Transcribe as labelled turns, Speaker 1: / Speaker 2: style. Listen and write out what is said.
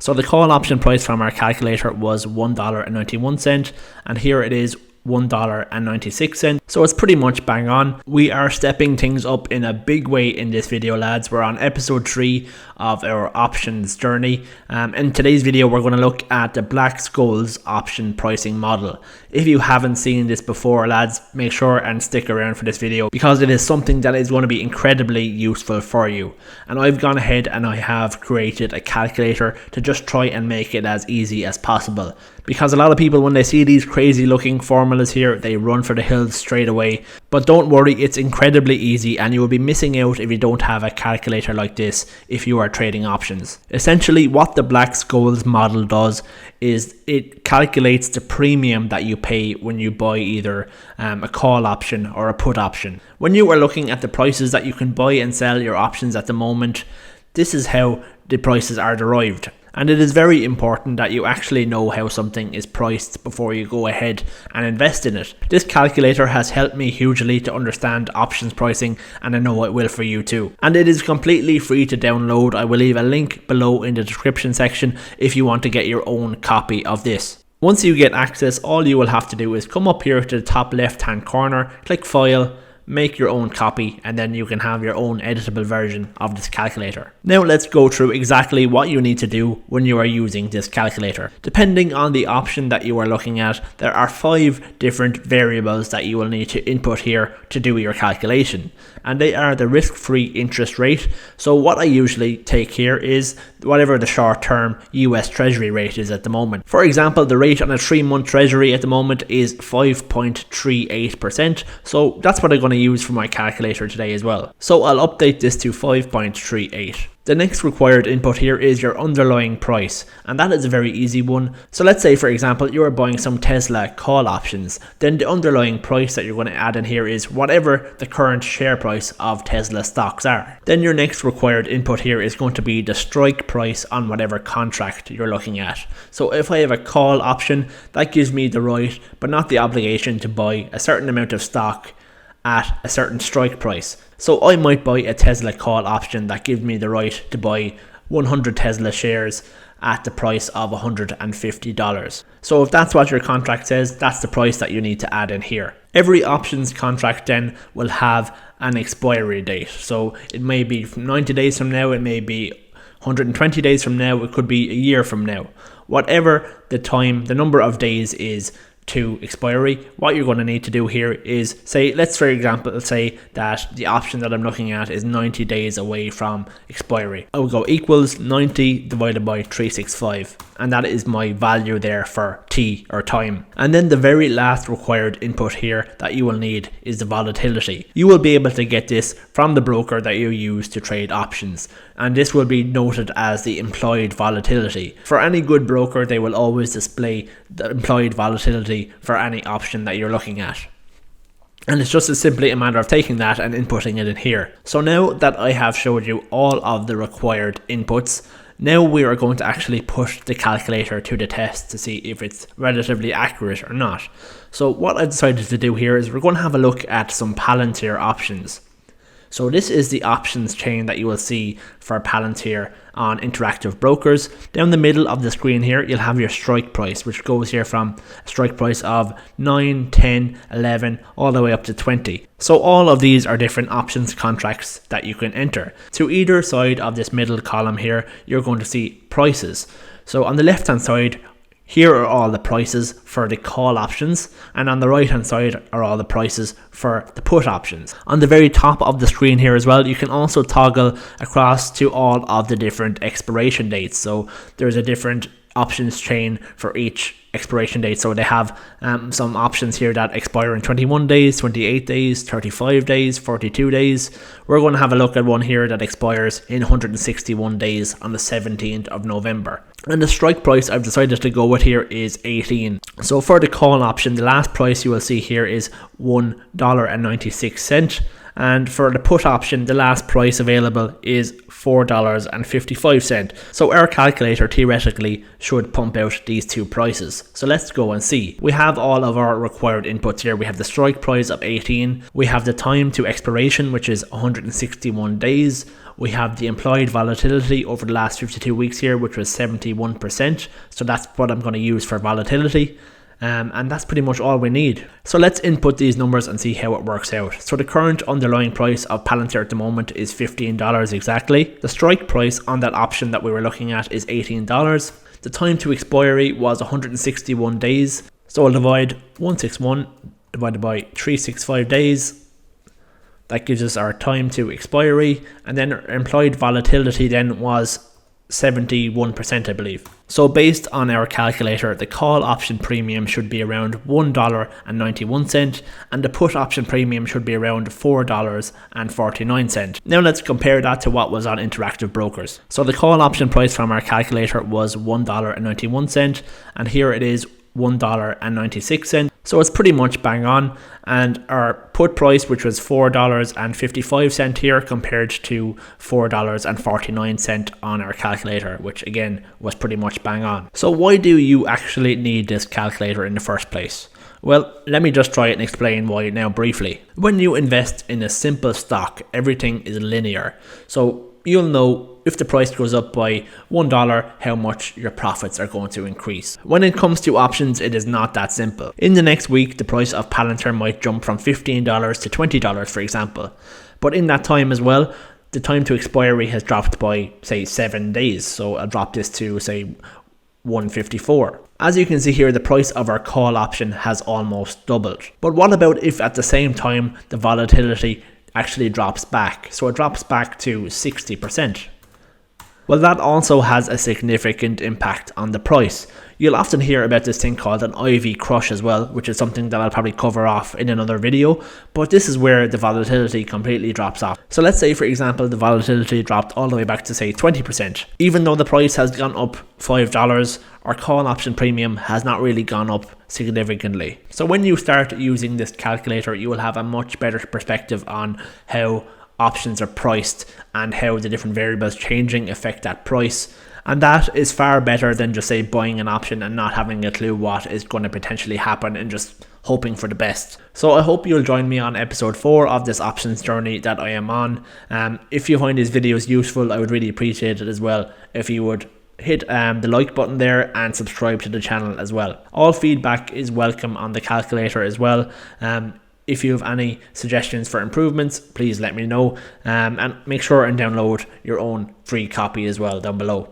Speaker 1: So the call option price from our calculator was $1.91, and here it is $1.96, so it's pretty much bang on. We are stepping things up in a big way in this video, lads. We're on episode 3 of our options journey. In today's video we're going to look at the Black-Scholes option pricing model. If you haven't seen this before, lads, make sure and stick around for this video because it is something that is going to be incredibly useful for you. And I've gone ahead and I have created a calculator to just try and make it as easy as possible, because a lot of people, when they see these crazy looking formulas here, they run for the hills straight away. But don't worry, it's incredibly easy, and you will be missing out if you don't have a calculator like this if you are trading options. Essentially what the Black-Scholes model does is it calculates the premium that you pay when you buy either a call option or a put option. When you are looking at the prices that you can buy and sell your options at the moment, this is how the prices are derived. And it is very important that you actually know how something is priced before you go ahead and invest in it. This calculator has helped me hugely to understand options pricing, and I know it will for you too. And it is completely free to download. I will leave a link below in the description section if you want to get your own copy of this. Once you get access, all you will have to do is come up here to the top left hand corner, click File, make your own copy, and then you can have your own editable version of this calculator. Now let's go through exactly what you need to do when you are using this calculator. Depending on the option that you are looking at, there are 5 different variables that you will need to input here to do your calculation, and they are the risk-free interest rate. So what I usually take here is whatever the short-term US Treasury rate is at the moment. For example, the rate on a 3-month Treasury at the moment is 5.38%, so that's what I'm going to use for my calculator today as well. So I'll update this to 5.38. The next required input here is your underlying price, and that is a very easy one. So let's say, for example, you are buying some Tesla call options. Then the underlying price that you're going to add in here is whatever the current share price of Tesla stocks are. Then your next required input here is going to be the strike price on whatever contract you're looking at. So if I have a call option, that gives me the right but not the obligation to buy a certain amount of stock at a certain strike price. So I might buy a Tesla call option that gives me the right to buy 100 Tesla shares at the price of $150. So if that's what your contract says, that's the price that you need to add in here. Every options contract then will have an expiry date. So it may be 90 days from now, it may be 120 days from now, it could be a year from now. Whatever the time, the number of days is to expiry, what you're going to need to do here is say, let's for example say that the option that I'm looking at is 90 days away from expiry. I will go equals 90 divided by 365, and that is my value there for T, or time. And then the very last required input here that you will need is the volatility. You will be able to get this from the broker that you use to trade options, and this will be noted as the implied volatility. For any good broker, they will always display the implied volatility for any option that you're looking at. And it's just as simply a matter of taking that and inputting it in here. So now that I have showed you all of the required inputs, now we are going to actually push the calculator to the test to see if it's relatively accurate or not. So what I decided to do here is we're going to have a look at some Palantir options. So this is the options chain that you will see for Palantir on Interactive Brokers. Down the middle of the screen here, you'll have your strike price, which goes here from a strike price of 9, 10, 11, all the way up to 20. So all of these are different options contracts that you can enter. To either side of this middle column here, you're going to see prices. So on the left hand side, here are all the prices for the call options, and on the right hand side are all the prices for the put options. On the very top of the screen here as well, you can also toggle across to all of the different expiration dates. So there's a different options chain for each expiration date. So they have some options here that expire in 21 days, 28 days, 35 days, 42 days. We're going to have a look at one here that expires in 161 days on the 17th of November. And the strike price I've decided to go with here is 18. So for the call option, the last price you will see here is $1.96. And for the put option, the last price available is $4.55. So our calculator theoretically should pump out these two prices. So let's go and see. We have all of our required inputs here. We have the strike price of 18. We have the time to expiration, which is 161 days. We have the implied volatility over the last 52 weeks here, which was 71%. So that's what I'm going to use for volatility. And that's pretty much all we need. So let's input these numbers and see how it works out. So the current underlying price of Palantir at the moment is $15 exactly. The strike price on that option that we were looking at is $18. The time to expiry was 161 days. So I'll divide 161 divided by 365 days. That gives us our time to expiry. And then our implied volatility then was 71%, I believe. So based on our calculator, the call option premium should be around $1.91 and the put option premium should be around $4.49. Now let's compare that to what was on Interactive Brokers. So the call option price from our calculator was $1.91 and here it is $1.96. So it's pretty much bang on, and our put price, which was $4.55 here, compared to $4.49 on our calculator, which again was pretty much bang on. So why do you actually need this calculator in the first place? Well, let me just try and explain why now briefly. When you invest in a simple stock, everything is linear. So you'll know if the price goes up by $1, how much your profits are going to increase. When it comes to options, it is not that simple. In the next week, the price of Palantir might jump from $15 to $20, for example. But in that time as well, the time to expiry has dropped by, say, 7 days. So I'll drop this to, say, 154. As you can see here, the price of our call option has almost doubled. But what about if at the same time the volatility actually drops back? So it drops back to 60%. Well, that also has a significant impact on the price. You'll often hear about this thing called an IV crush as well, which is something that I'll probably cover off in another video, but this is where the volatility completely drops off. So let's say, for example, the volatility dropped all the way back to, say, 20%. Even though the price has gone up $5, our call option premium has not really gone up significantly. So when you start using this calculator, you will have a much better perspective on how options are priced and how the different variables changing affect that price. And that is far better than just, say, buying an option and not having a clue what is going to potentially happen and just hoping for the best. So I hope you'll join me on episode 4 of this options journey that I am on. If you find these videos useful, I would really appreciate it as well if you would hit the like button there and subscribe to the channel as well. All feedback is welcome on the calculator as well. If you have any suggestions for improvements, please let me know, and make sure and download your own free copy as well down below.